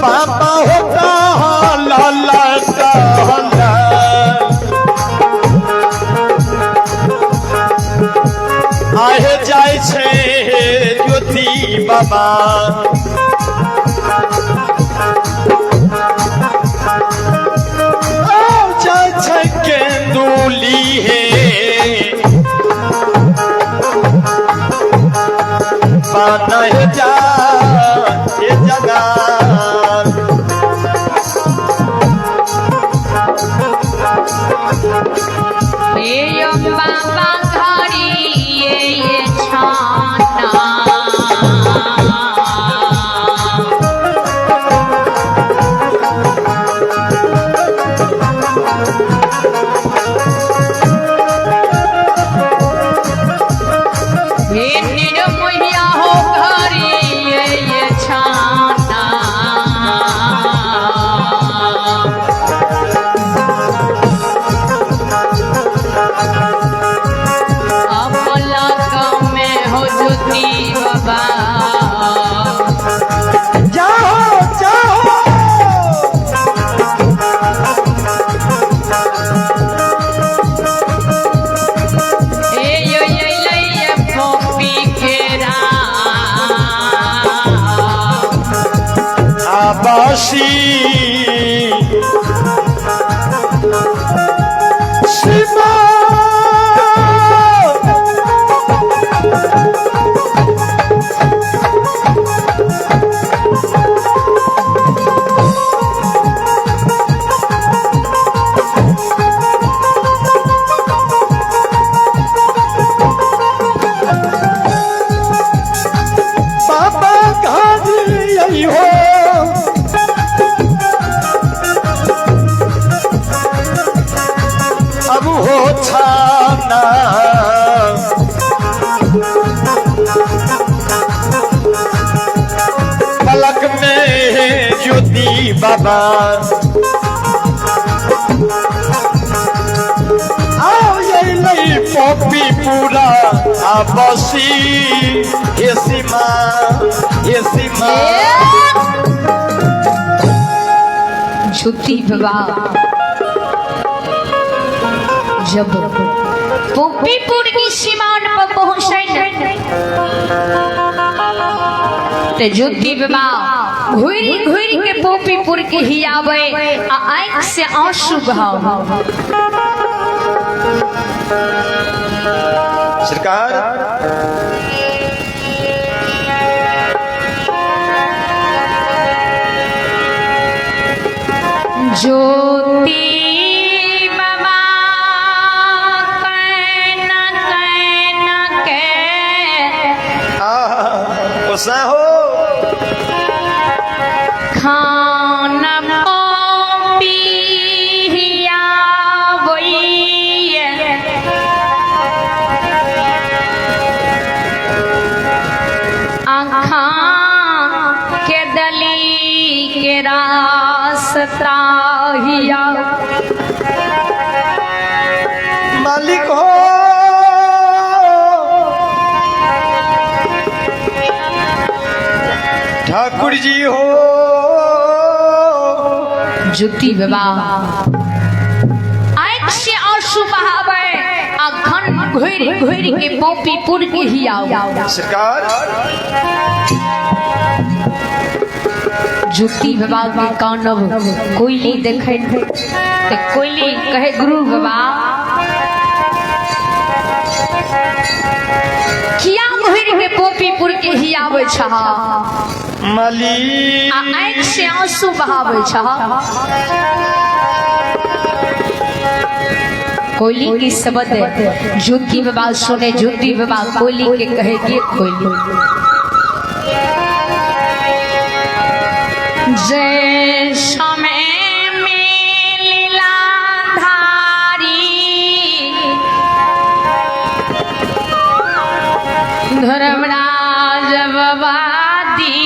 बाबा होता लाला कहला आहे जाय छे ज्योति बाबा जाय छे केंदुली है पाना जा ये जगह बाबा घड़ी ये छाना मैया हो घड़ी ये छाना बाबा जाओ जाओ ये पोपी केरा आबासी सीमा अब हो छाना पलक में ज्योति बाबा आओ ये लई पोपी पूरा आबसी ये सीमा ज्योति बाबा जब पोपीपुर की सीमान पर पहुंचे ते ज्योति बाबा घुरी घुरी के पोपीपुर के ही आवे आंख से आंसू बहाव सरकार ज्योति हो खाना पिया आँखा के दली के रास्ता हिया मालिक हो ठाकुर जी हो ज्योति बाबा आँख से आंसू बहावे अखन घुर घुर के पोपीपुर के ही आओ सरकार ज्योति बाबा के कानब कोयली देखे ते कोयली कहे गुरु बाबा किया घुर के पोपीपुर के ही आवे छहा मालिक आँख से आंसू बहावे छहा कोयली की शब्द ज्योति बाबा सुने ज्योति बाबा कोयली के कहे गे कोयली जय समय में लीलाधारी धर्मराज बवादी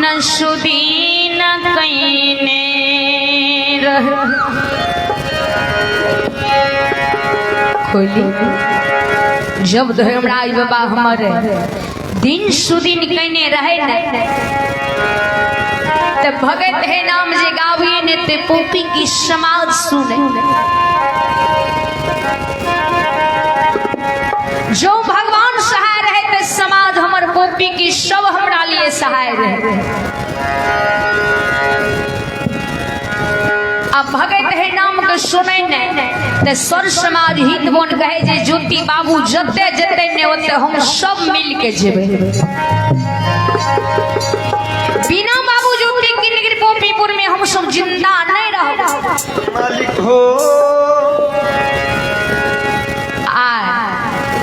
नसुदीन कईने खोली जब धर्मराज बाबा हमारे दिन सुदिन कईने रहे ते भगत है नाम जे गावी ने ते पोपी की समाज सुने। जो भगवान सहाय रहे ते समाज हमर पोपी की सब हमरा लिए सहाय रहे। अब भगत है नाम के सुने ने ते सर समाज हित बन कहे जे ज्योति बाबू जते जते ने ओते हम सब मिल के जेबे। बिना बाबू ज्योति की निगरी पोपीपुर में हम सब जिंदा नहीं रह। मालिक हो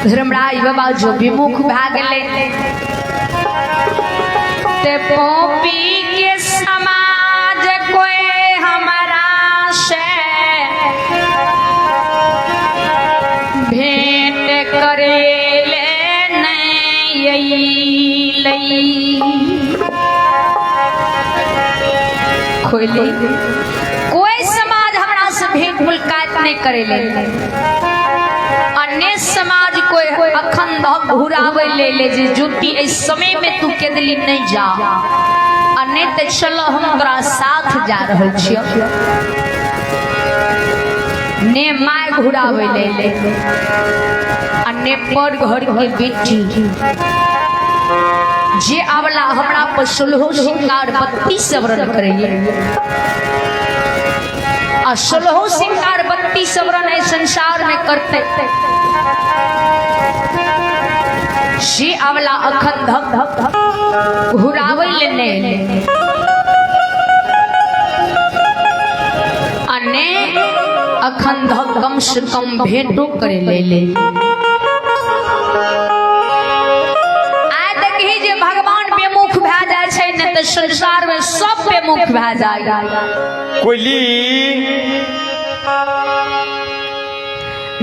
धर्मराज बाबा जो विमुख भाग ले ते पोपी के समाज कोई हमारा से भेंट करे ले नहीं लई खोली। कोई समाज हमरा से भेंट मुलाकात नहीं करे ले। अन्य समाज कोई अखंड घुरावे ले जे जुटी इस समय में तू के दिली नहीं जा। अन्य ते चलो हम तोरा साथ जा रहल छियो। ने माय घुरावे ले अन्य पर घर के बेटी जे आवला हमरा पर सुलहो सिंगार बत्ती सवरण करेले। आ सुलहो सिंगार बत्ती सवरण है संसार में करते शी आवला अखन धक धक घुरावे लेने अने अखन धक कम से कम भेंटो करे ले। आय तक ही जे भगवान बेमुख भए जाय छै ने त संसार में सब बेमुख भए जाय। कोयली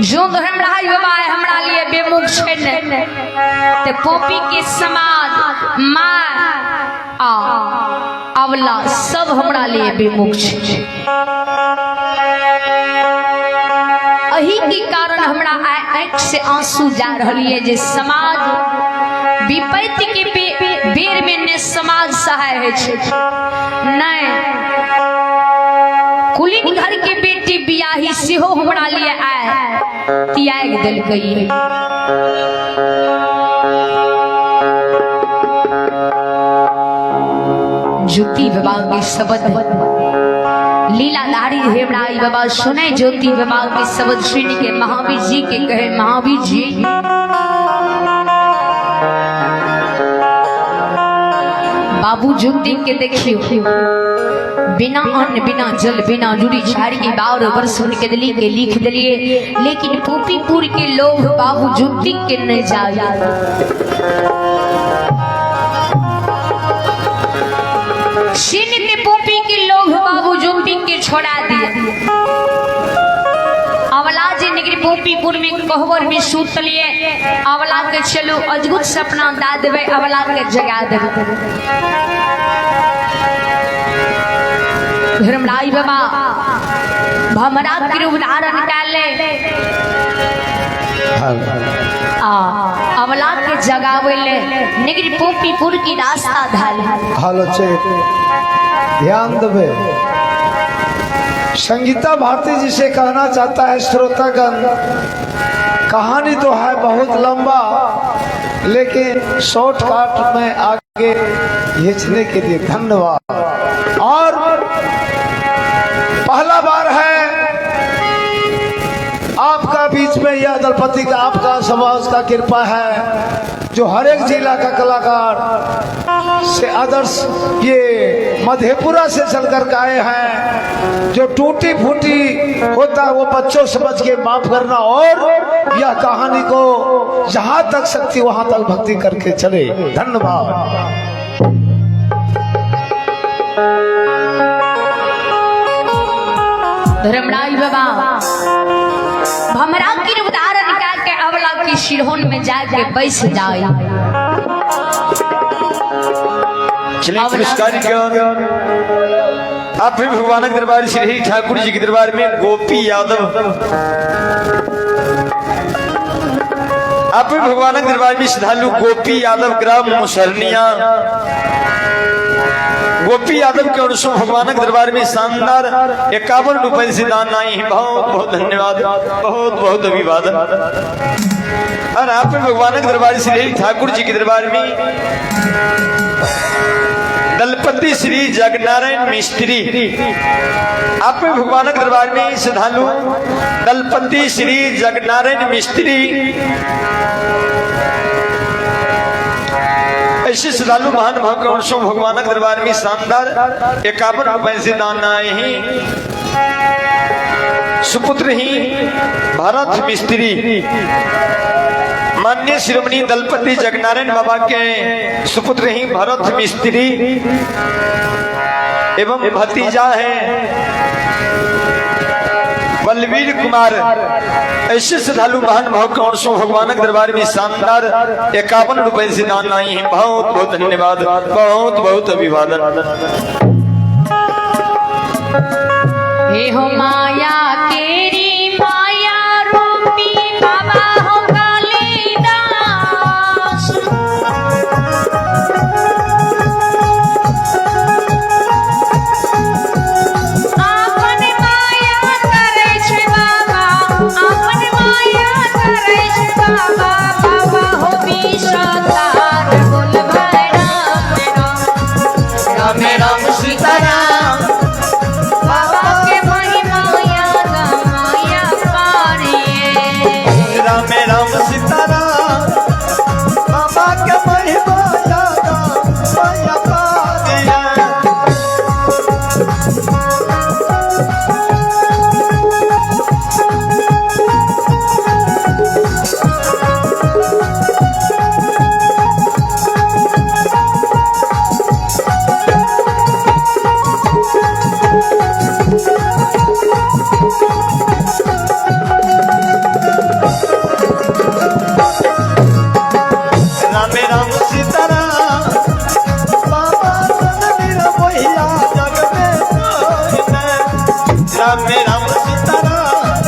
जो धर्मराज बाबा हमरा लिए बेमुख छै ने ते पोपी के समाज मार आ अवला सब हमरा लिए बेमुख छै। अही के कारण हमरा आंख से आंसू जा रहलिए जे समाज विपत्ति के बेर में ने समाज सहाय है छै नहीं। कुलीन घर के बेटी बियाही सेहो हमरा लिए आए त्याग देलकै। ज्योति बाबा के शब्द लीलाधारी हेमराज बाबा सुने। ज्योति बाबा के शब्द सुन के महावीर जी के कहे महावीर जी बाबू ज्योति के देखियो बिना अन्न बिना जल बिना जुड़ी झाड़ी के बावर वर्ष के दिली के लिख दिलिए। लेकिन पोपीपुर के लोग बाबू ज्योति के नहीं जाए। सीन के पोपी के लोग बाबू ज्योति के छोड़ा दिए। अवला जी निगरी पोपीपुर में कहवर में सूत लिए अवला के चलो अद्भुत सपना दा देवे अवला के जगा देवे। धर्मराज बाबा भमरा के उदाहरण डाले अवला के जगावे ले निगरी पोपीपुर की रास्ता धाल हालो चेक ध्यान देवे। संगीता भारती जी से कहना चाहता है श्रोतागण, कहानी तो है बहुत लंबा लेकिन शॉर्टकट में आगे खींचने के लिए धन्यवाद। और पहला बार है आपका बीच में यह दलपति का आपका समाज का कृपा है जो हर एक जिला का कलाकार से आदर्श ये मधेपुरा से चलकर के आए हैं। जो टूटी फूटी होता है वो बच्चों समझ के माफ करना और यह कहानी को जहां तक शक्ति वहां तक भक्ति करके चले। धन्यवाद। धर्मराज बाबा भमरा की उदाहरण निकाल के अवला की शिरहोन में जाके बैठ जाए। चलिए पुरस्कार आप भी भगवान के दरबार श्री हरि ठाकुर जी के दरबार में गोपी यादव आप भी भगवान के दरबार में श्रद्धालु गोपी यादव ग्राम मुसरनिया गोपी गोपी यादव के अनुसो भगवान के दरबार में शानदार 51 रुपए से दान आई है। बहुत बहुत धन्यवाद, बहुत बहुत अभिवादन। और आप भगवान के दरबार श्री ठाकुर जी के दरबार में दलपति श्री जगनारायण मिस्त्री, आप भगवान के दरबार में श्रद्धालु दलपति श्री जगनारायण मिस्त्री, ऐसे श्रद्धालु महान भाव के अंशों भगवान के दरबार में शानदार 51 रुपए से दान आए हैं। सुपुत्र ही भरत मिस्त्री, माननीय श्रीमणी दलपति जगनारायण बाबा के सुपुत्र ही भरत मिस्त्री एवं भतीजा है बलवीर कुमार। ऐसे श्रद्धालु महान भाव के अंशों भगवान के दरबार में शानदार 51 रुपए से दान आई है। बहुत बहुत धन्यवाद, बहुत बहुत अभिवादन। हे हो माया तेरी माया रूपी बाबा हो कालिदास, आपन माया करे छे बाबा, आपन माया करे छे बाबा, बाबा हो विषधार बोल भाई राम राम, राम राम सीताराम, बाबा के महिमा याद माया पारिए। राम राम सीताराम, बाबा के महिमा याद माया पारिए। राम राम सीताराम, बाबा रणवीर भैया जग में कोई नहीं। राम राम सीताराम,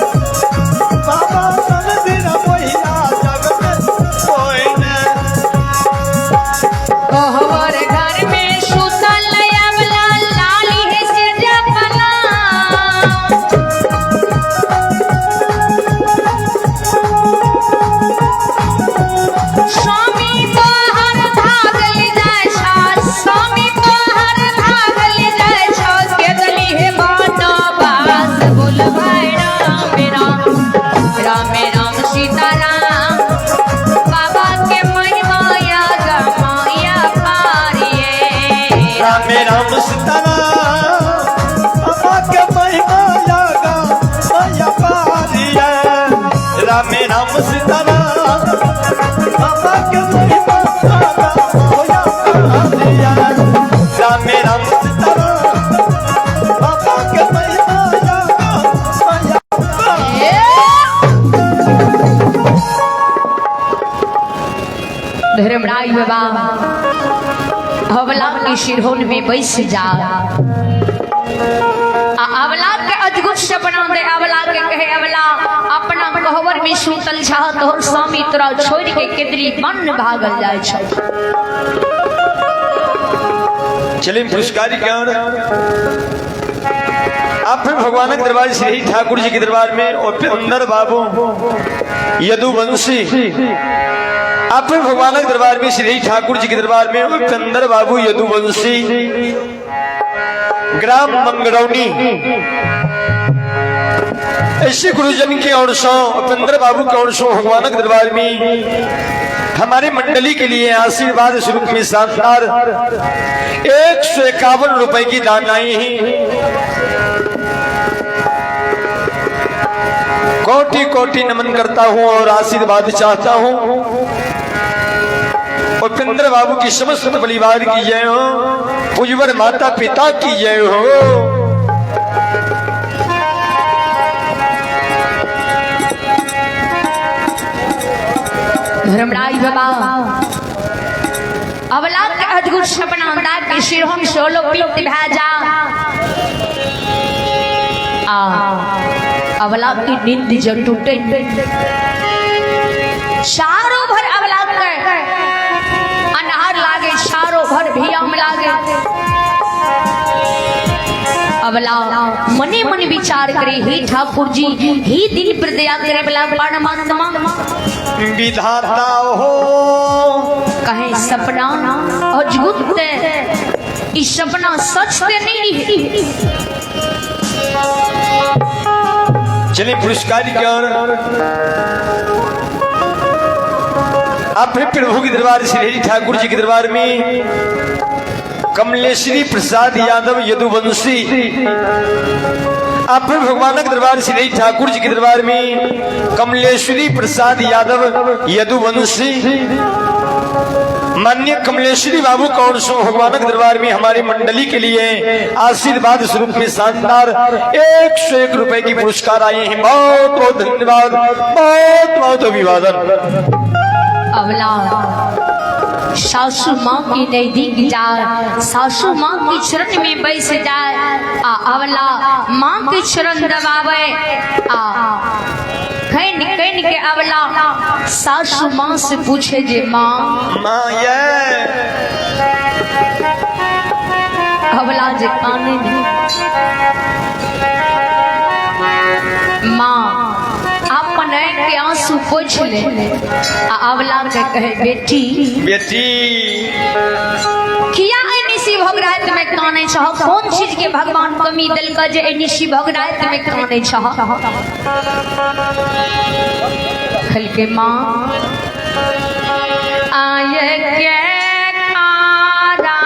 बाबा रणवीर भैया जग में कोई नहीं। कोहबर घर में सुतल अबला लाली है से जपला, स्वामी तोहर भागल जाय छा, स्वामी तोहर भागल जाय छा, केदली है बनवास बोल भाई राम राम, राम राम सीताराम, बाबा के महिमा याद माया पारिए। राम राम सीताराम, बाबा के महिमा याद माया पारिए। राम राम सीताराम, बाबा के महिमा याद माया पारिए। राम राम सीताराम, बाबा के महिमा याद माया पारिए। धर्मराज बाबा अवला के शिरहोन में बैस जा, अवला के अद्भुत सपना दे, अवला के कहे अवला अपना कहवर में सुतल छा, तोहर स्वामी तोरा छोड़ के केदली बन भागल जाय छ। चलिए पुरस्कार की ओर। आप फिर भगवान के दरबार श्री ठाकुर जी के दरबार में उपेंद्र बाबू यदुवंशी, आप फिर भगवान के दरबार में श्री ठाकुर जी के दरबार में उपेंद्र बाबू यदुवंशी, ग्राम मंगरौनी। ऐसे गुरुजन के अंशों उपेंद्र बाबू के अंशों भगवान के दरबार में हमारे मंडली के लिए आशीर्वाद स्वरूप में शानदार 151 रुपए की दान आई है। कोटि कोटि नमन करता हूं और आशीर्वाद चाहता हूं। उपेंद्र बाबू की समस्त परिवार की जय हो, पूजवर माता पिता की जय हो। धर्मराज बाबा अवला के अद्भुत सपना दा के शिरहों सोलो पित भेजा, अवला की नींद जो टूटे, चारों भर अवला के अनहार लागे, चारों भर भियाम लागे। अबला मने मन विचार करे, हे ठाकुर जी, हे दिल पर दया करे बला परमात्मा विधाता हो कहे सपना अजगुत इस सपना सच ते नहीं है। चलिए पुरस्कार की ओर अपने प्रभु के दरबार श्री ठाकुर जी के दरबार में कमलेश्वरी प्रसाद यादव यदुवंशी अपने भगवान के दरबार श्री ठाकुर जी के दरबार में कमलेश्वरी प्रसाद यादव यदुवंशी मान्य कमलेश्वरी बाबू कौन सो भगवान के दरबार में हमारी मंडली के लिए आशीर्वाद स्वरूप में शानदार 101 रुपए की पुरस्कार आए हैं। बहुत बहुत धन्यवाद, बहुत बहुत अभिवादन। अबला सासू माँ की नजदीक जाए, सासू माँ की चरण में बैठ जाए, अबला माँ के चरण दबावे, खैन खैन के अबला सासू माँ से पूछे जे माँ ये अबला जे काने माँ अपन के आंसू पोछ ले, अबला के कहे बेटी बेटी किया निशी भगरात में काने चाह, कौन चीज के भगवान कमी दिल का जे निशी भगरात में काने चाह। खल के माँ आए के कारा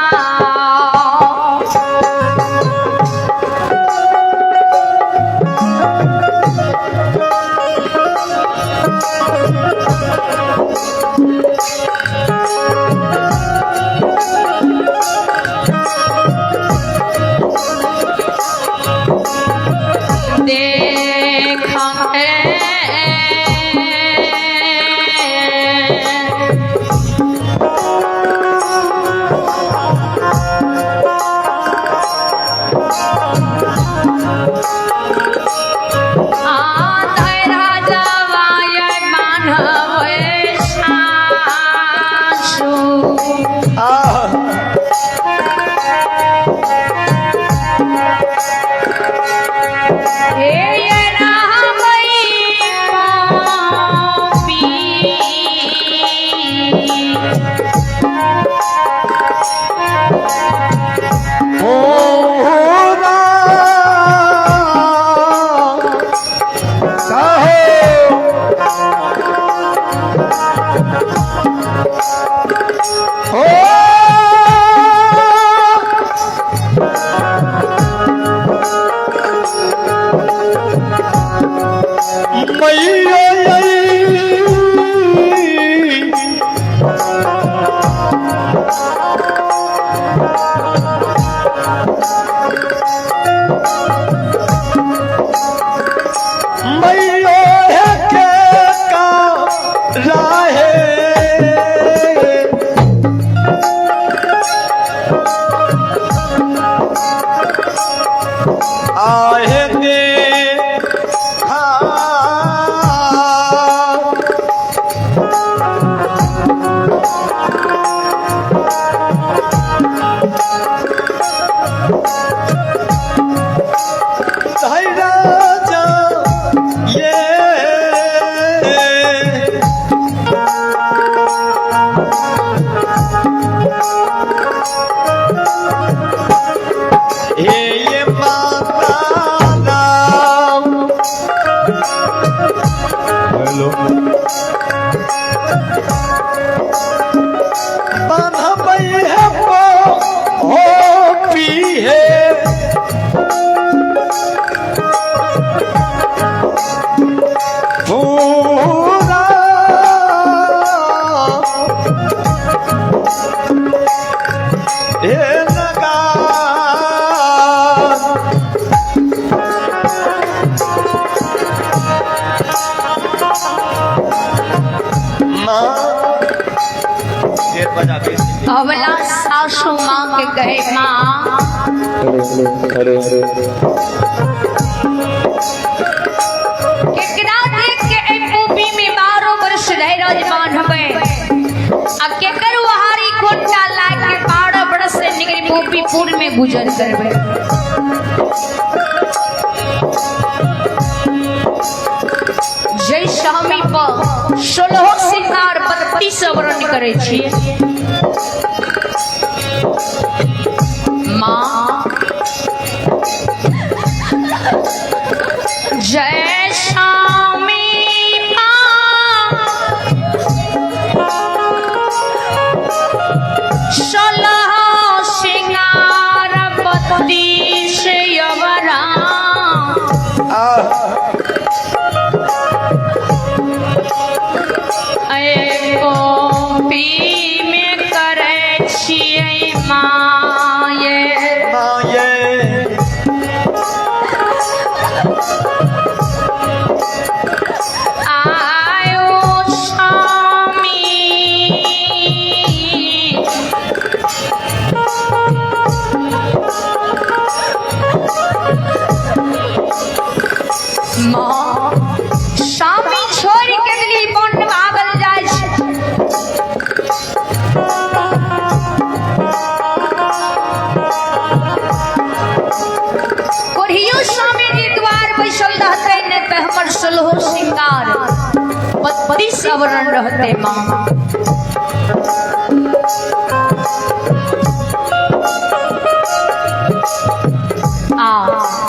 अबला सासू माँ के कहे माँ केकरा देख के ए पूपी में 12 वर्ष रह राजमान हवे, आ केकर वहारी खोटा लाग के 12 वर्ष से निकली गोपीपुर में गुजर करबे। जय स्वामी पर 16 श्रृंगार 32 वर्णन करे छी। माँ जय स्वामी आवरण रहते माँ।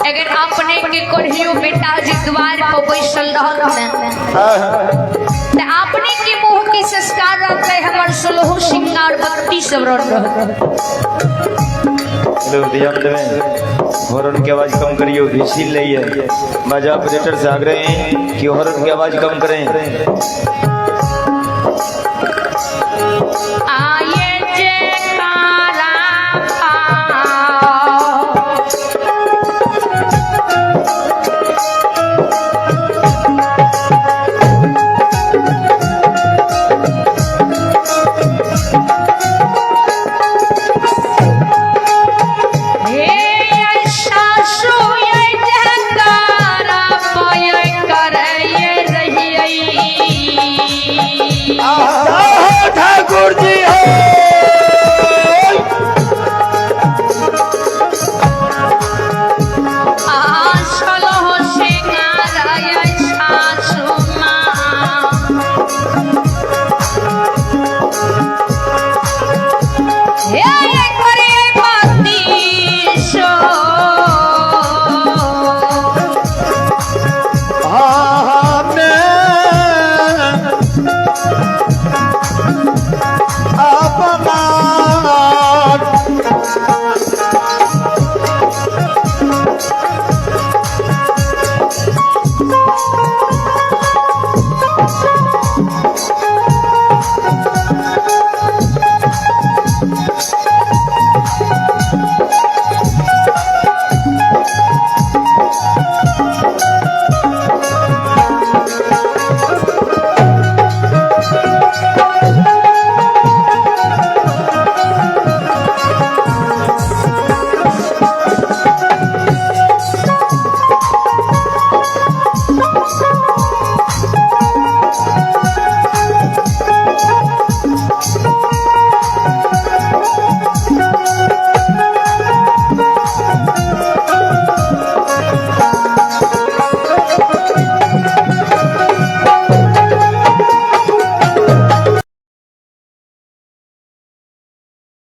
अगर अपने के कोढ़ियो बेटा जी द्वार पर बैसल रहते तो अपने के मुँह की संस्कार रहते हमार 16 श्रृंगार 32 आवरण रहते। ध्यान देवें, हॉर्न की आवाज कम करियो, इसीलिए बाजा ऑपरेटर से आग्रह है कि हॉर्न की आवाज कम करें।